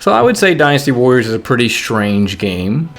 So I would say Dynasty Warriors is a pretty strange game.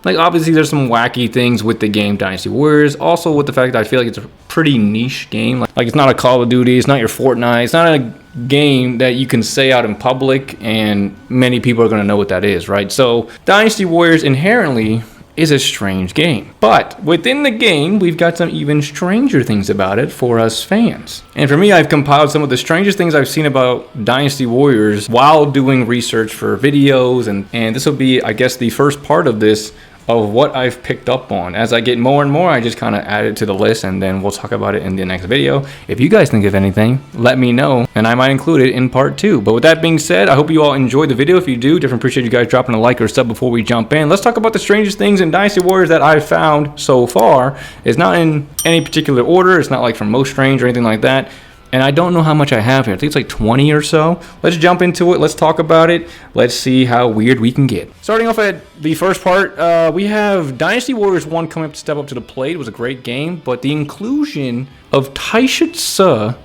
Like, obviously, there's some wacky things with the game Dynasty Warriors. Also, with the fact that I feel like it's a pretty niche game. Like, it's not a Call of Duty. It's not your Fortnite. It's not a game that you can say out in public, and many people are going to know what that is, right? So, Dynasty Warriors inherently is a strange game. But within the game, we've got some even stranger things about it for us fans. And for me, I've compiled some of the strangest things I've seen about Dynasty Warriors while doing research for videos. And this will be, I guess, the first part of this of what I've picked up on. As I get more and more, I just kind of add it to the list, and then we'll talk about it in the next video. If you guys think of anything, let me know, and I might include it in part 2. But with that being said, I hope you all enjoyed the video. If you do, definitely appreciate you guys dropping a like or sub before we jump in. Let's talk about the strangest things in Dynasty Warriors that I've found so far. It's not in any particular order. It's not like from most strange or anything like that. And I don't know how much I have here. I think it's like 20 or so. Let's jump into it. Let's talk about it. Let's see how weird we can get. Starting off at the first part, we have Dynasty Warriors 1 coming up to step up to the plate. It was a great game, but the inclusion of Taishitsu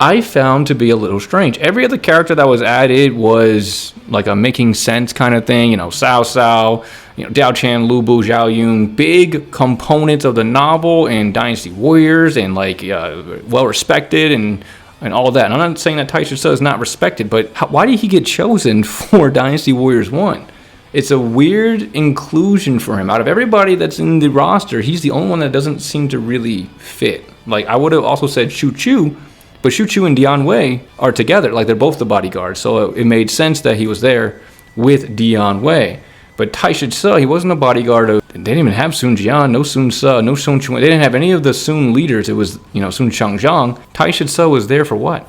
I found to be a little strange. Every other character that was added was like a making sense kind of thing. You know, Cao Cao, you know, Diao Chan, Lu Bu, Zhao Yun, big components of the novel and Dynasty Warriors, and like well respected and all that. And I'm not saying that Taishitsu is not respected, but why did he get chosen for Dynasty Warriors 1? It's a weird inclusion for him. Out of everybody that's in the roster, he's the only one that doesn't seem to really fit. Like, I would have also said Shu Chu, but Shu Chu and Dian Wei are together. Like, they're both the bodyguards. So it made sense that he was there with Dian Wei. But Taishitsu, he wasn't a bodyguard of... They didn't even have Sun Jian, no Sun Ce, no Sun Chuan. They didn't have any of the Sun leaders. It was, you know, Sun Changjiang. Taishitsu was there for what?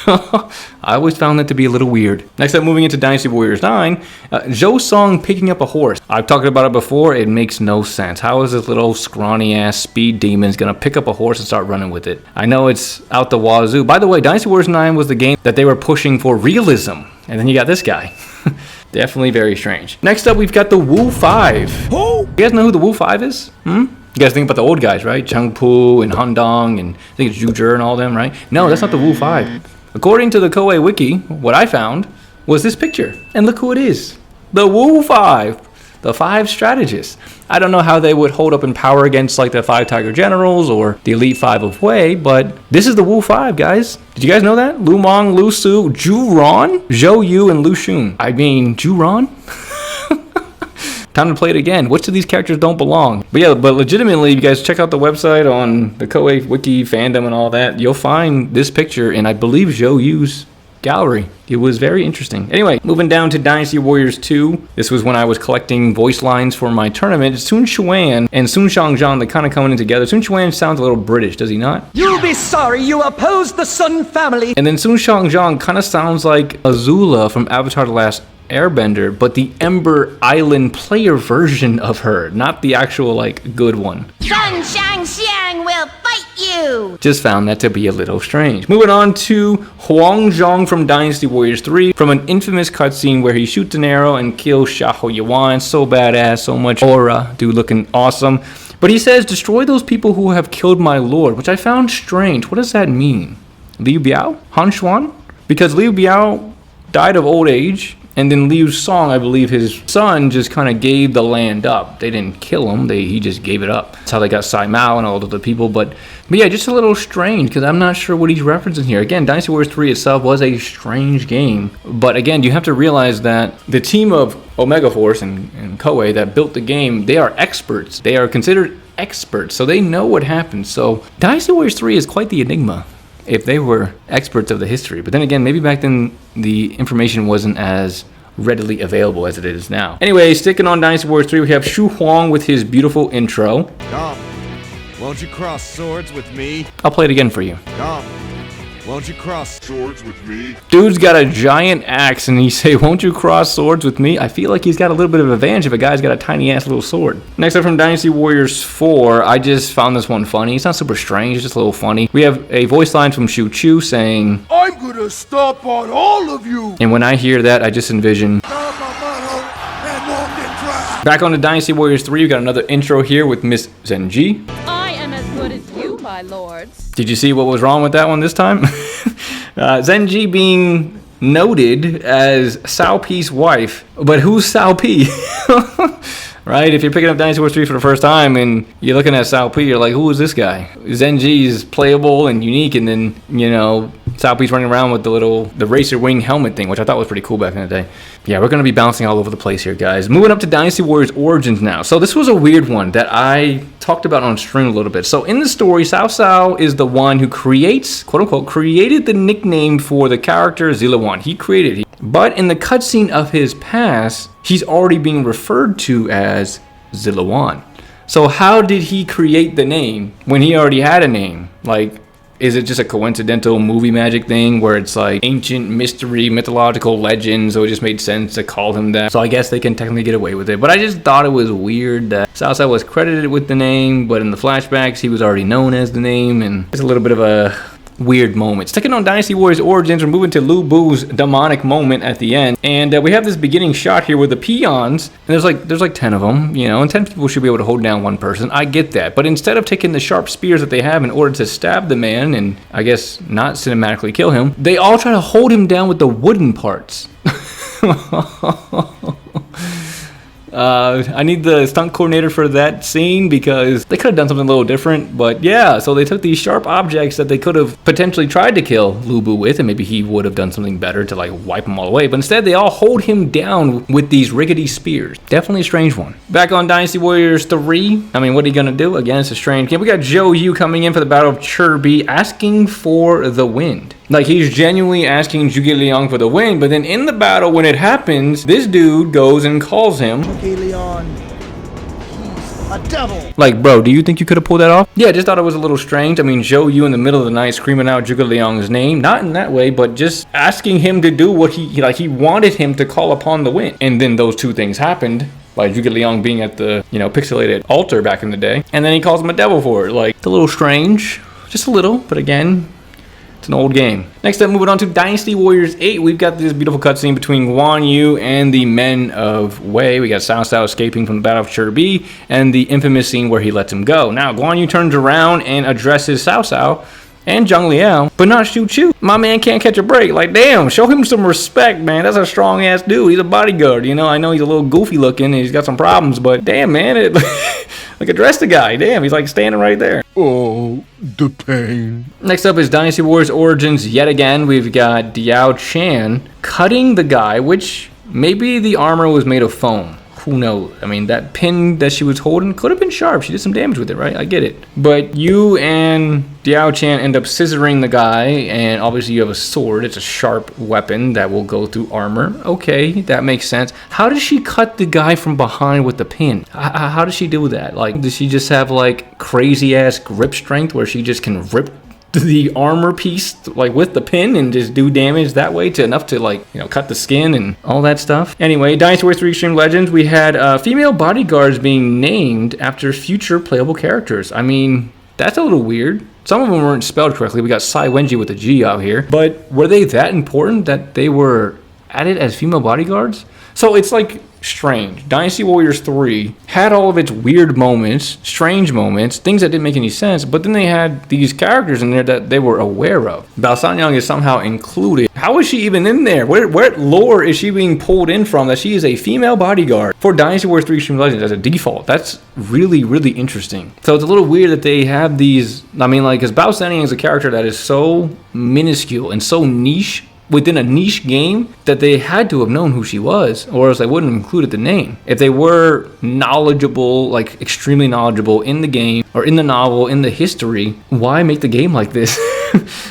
I always found that to be a little weird. Next up, moving into Dynasty Warriors 9, Zhou Song picking up a horse. I've talked about it before. It makes no sense. How is this little scrawny-ass speed demon going to pick up a horse and start running with it? I know it's out the wazoo. By the way, Dynasty Warriors 9 was the game that they were pushing for realism. And then you got this guy. Definitely very strange. Next up, we've got the Wu 5. Who? You guys know who the Wu 5 is? You guys think about the old guys, right? Cheng Pu and Han Dong and I think it's Zhu Zhe and all them, right? No, that's not the Wu 5. According to the Koei Wiki, what I found was this picture. And look who it is. The Wu 5. The 5 strategists. I don't know how they would hold up in power against like the 5 Tiger Generals or the Elite 5 of Wei, but this is the Wu 5, guys. Did you guys know that? Lu Mong, Lu Su, Zhu Ron, Zhou Yu, and Lu Xun. I mean, Zhu Ron? Time to play it again. Which of these characters don't belong? But yeah, but legitimately, you guys check out the website on the Koei Wiki fandom and all that. You'll find this picture in, I believe, Zhou Yu's gallery. It was very interesting. Anyway, moving down to Dynasty Warriors 2. This was when I was collecting voice lines for my tournament. Sun Xuan and Sun Shangjiang, they kind of coming in together. Sun Xuan sounds a little British, does he not? You'll be sorry you opposed the Sun family. And then Sun Shangjiang kind of sounds like Azula from Avatar: The Last Airbender, but the Ember Island player version of her, not the actual like good one. Sun Shangxiang will fight you! Just found that to be a little strange. Moving on to Huang Zhong from Dynasty Warriors 3, from an infamous cutscene where he shoots an arrow and kills Xiahou Yuan. So badass, so much aura, dude looking awesome. But he says, destroy those people who have killed my lord, which I found strange. What does that mean? Liu Biao? Han Xuan? Because Liu Biao died of old age, and then Liu Song, I believe his son, just kind of gave the land up. They didn't kill him, he just gave it up. That's how they got Sai Mao and all of the people. But yeah, just a little strange, because I'm not sure what he's referencing here. Again, Dynasty Warriors 3 itself was a strange game. But again, you have to realize that the team of Omega Force and Koei that built the game, they are experts. They are considered experts, so they know what happened. So Dynasty Warriors 3 is quite the enigma, if they were experts of the history. But then again, maybe back then the information wasn't as readily available as it is now. Anyway, sticking on Dynasty Warriors 3, we have Shu Huang with his beautiful intro. Come, won't you cross swords with me? I'll play it again for you. Come, won't you cross swords with me? Dude's got a giant axe and he say, won't you cross swords with me? I feel like he's got a little bit of advantage if a guy's got a tiny ass little sword. Next up from Dynasty Warriors 4, I just found this one funny. It's not super strange, it's just a little funny. We have a voice line from Shu Chu saying, I'm gonna stomp on all of you. And when I hear that, I just envision. Back on to Dynasty Warriors 3, we got another intro here with Miss Zenji. I am as good as you, my lords. Did you see what was wrong with that one this time? Zenji being noted as Sao P's wife. But who's Sao P? Right? If you're picking up Dynasty Warriors 3 for the first time and you're looking at Sao P, you're like, who is this guy? Zenji is playable and unique, and then, you know, Sao P's running around with the racer wing helmet thing, which I thought was pretty cool back in the day. Yeah, we're going to be bouncing all over the place here, guys. Moving up to Dynasty Warriors Origins now. So this was a weird one that I talked about on stream a little bit. So in the story, Cao is the one who creates, quote unquote, created the nickname for the character Zilawan. He created it. But in the cutscene of his past, he's already being referred to as Zilawan. So how did he create the name when he already had a name? Like, is it just a coincidental movie magic thing where it's like ancient mystery, mythological legend, so it just made sense to call him that? So I guess they can technically get away with it. But I just thought it was weird that Cao was credited with the name, but in the flashbacks, he was already known as the name, and it's a little bit of a weird moment. Sticking on Dynasty Warriors Origins, we're moving to Lu Bu's demonic moment at the end, and we have this beginning shot here with the peons, and there's like 10 of them, you know, and 10 people should be able to hold down one person. I get that, but instead of taking the sharp spears that they have in order to stab the man and I guess not cinematically kill him, they all try to hold him down with the wooden parts. I need the stunt coordinator for that scene because they could have done something a little different. But yeah, so they took these sharp objects that they could have potentially tried to kill Lu Bu with, and maybe he would have done something better to like wipe them all away. But instead, they all hold him down with these rickety spears. Definitely a strange one. Back on Dynasty Warriors 3, I mean, what are you gonna do? Again, it's a strange game. We got Zhou Yu coming in for the Battle of Chirbi, asking for the wind. Like, he's genuinely asking Zhuge Liang for the win, but then in the battle, when it happens, this dude goes and calls him Zhuge Liang, he's a devil. Like, bro, do you think you could have pulled that off? Yeah, I just thought it was a little strange. I mean, Zhou Yu in the middle of the night screaming out Zhuge Liang's name, not in that way, but just asking him to do what he wanted him to call upon the wind. And then those two things happened. By Zhuge Liang being at the, you know, pixelated altar back in the day. And then he calls him a devil for it. Like, it's a little strange. Just a little, but again, it's an old game. Next up, moving on to Dynasty Warriors 8, we've got this beautiful cutscene between Guan Yu and the men of Wei. We got Cao Cao escaping from the Battle of Chirbi and the infamous scene where he lets him go. Now, Guan Yu turns around and addresses Cao Cao and Zhang Liao, but not Shu Chu. My man can't catch a break. Like, damn, show him some respect, man. That's a strong ass dude. He's a bodyguard, you know. I know he's a little goofy looking and he's got some problems, but damn, man, like, address the guy. Damn, he's like standing right there. Oh, the pain. Next up is Dynasty Warriors Origins yet again. We've got Diao Chan cutting the guy, which maybe the armor was made of foam. Who knows? I mean, that pin that she was holding could have been sharp. She did some damage with it, right? I get it. But you and Diao Chan end up scissoring the guy, and obviously you have a sword. It's a sharp weapon that will go through armor. Okay, that makes sense. How does she cut the guy from behind with the pin? How does she do that? Like, does she just have like crazy ass grip strength where she just can rip the armor piece like with the pin and just do damage that way to enough to, like, you know, cut the skin and all that stuff? Anyway, Dynasty Warriors 3 Extreme Legends, we had female bodyguards being named after future playable characters. I mean, that's a little weird. Some of them weren't spelled correctly. We got Sai Wenji with a G out here, but were they that important that they were added as female bodyguards? So it's like strange. Dynasty Warriors 3 had all of its weird moments, strange moments, things that didn't make any sense, but then they had these characters in there that they were aware of. Bao Sanyang is somehow included. How is she even in there? Where lore is she being pulled in from that she is a female bodyguard for Dynasty Warriors 3 Extreme Legends as a default? That's really, really interesting. So it's a little weird that they have these, I mean, like, because Bao Sanyang is a character that is so minuscule and so niche within a niche game that they had to have known who she was, or else they wouldn't have included the name. If they were knowledgeable, like extremely knowledgeable in the game or in the novel, in the history, why make the game like this?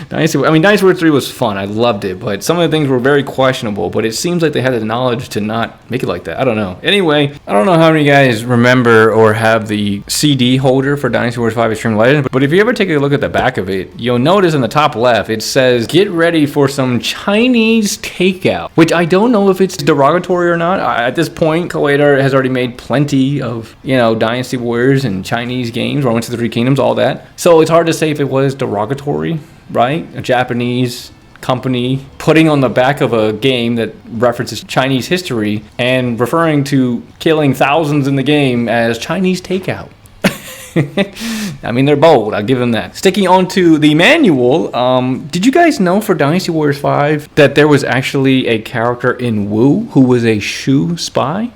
Dynasty Warriors 3 was fun. I loved it, but some of the things were very questionable, but it seems like they had the knowledge to not make it like that. I don't know. Anyway, I don't know how many of you guys remember or have the CD holder for Dynasty Warriors 5 Extreme Legends, but if you ever take a look at the back of it, you'll notice in the top left, it says, get ready for some Chinese takeout, which I don't know if it's derogatory or not. At this point, Koei has already made plenty of, you know, Dynasty Warriors and Chinese games, Romance of the Three Kingdoms, all that. So it's hard to say if it was derogatory, right? A Japanese company putting on the back of a game that references Chinese history and referring to killing thousands in the game as Chinese takeout. I mean, they're bold. I'll give them that. Sticking on to the manual, did you guys know for Dynasty Warriors 5 that there was actually a character in Wu who was a shoe spy?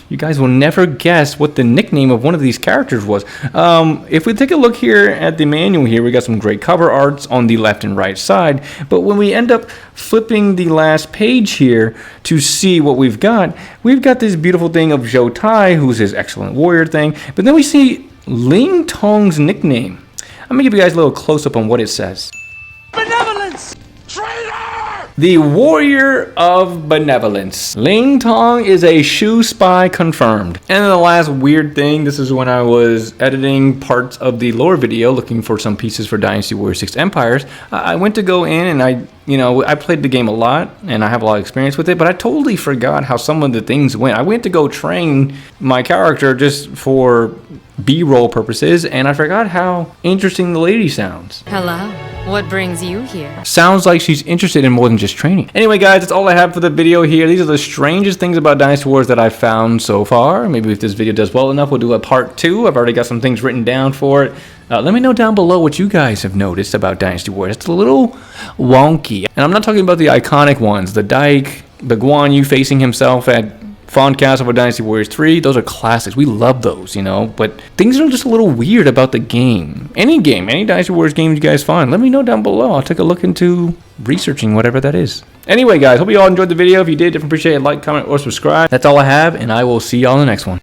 You guys will never guess what the nickname of one of these characters was. If we take a look here at the manual here, we got some great cover arts on the left and right side. But when we end up flipping the last page here to see what we've got this beautiful thing of Zhou Tai, who's his excellent warrior thing. But then we see Ling Tong's nickname. I'm going to give you guys a little close-up on what it says. Benevolence! Traitor! The Warrior of Benevolence. Ling Tong is a shoe spy confirmed. And then the last weird thing, this is when I was editing parts of the lore video looking for some pieces for Dynasty Warriors 6 Empires. I went to go in and I played the game a lot and I have a lot of experience with it, but I totally forgot how some of the things went. I went to go train my character just for B-roll purposes, and I forgot how interesting the lady sounds. Hello. What brings you here? Sounds like she's interested in more than just training. Anyway, guys, that's all I have for the video here. These are the strangest things about Dynasty Wars that I've found so far. Maybe if this video does well enough, we'll do a part 2. I've already got some things written down for it. Let me know down below what you guys have noticed about Dynasty Wars. It's a little wonky. And I'm not talking about the iconic ones. The Dyke, the Guan Yu facing himself at Fawn Castle for Dynasty Warriors 3, those are classics. We love those, but things are just a little weird about the game. Any Dynasty Warriors game you guys find, let me know down below. I'll take a look into researching whatever that is. Anyway, guys, hope you all enjoyed the video. If you did, appreciate it. Like, comment, or subscribe. That's all I have, and I will see y'all in the next one.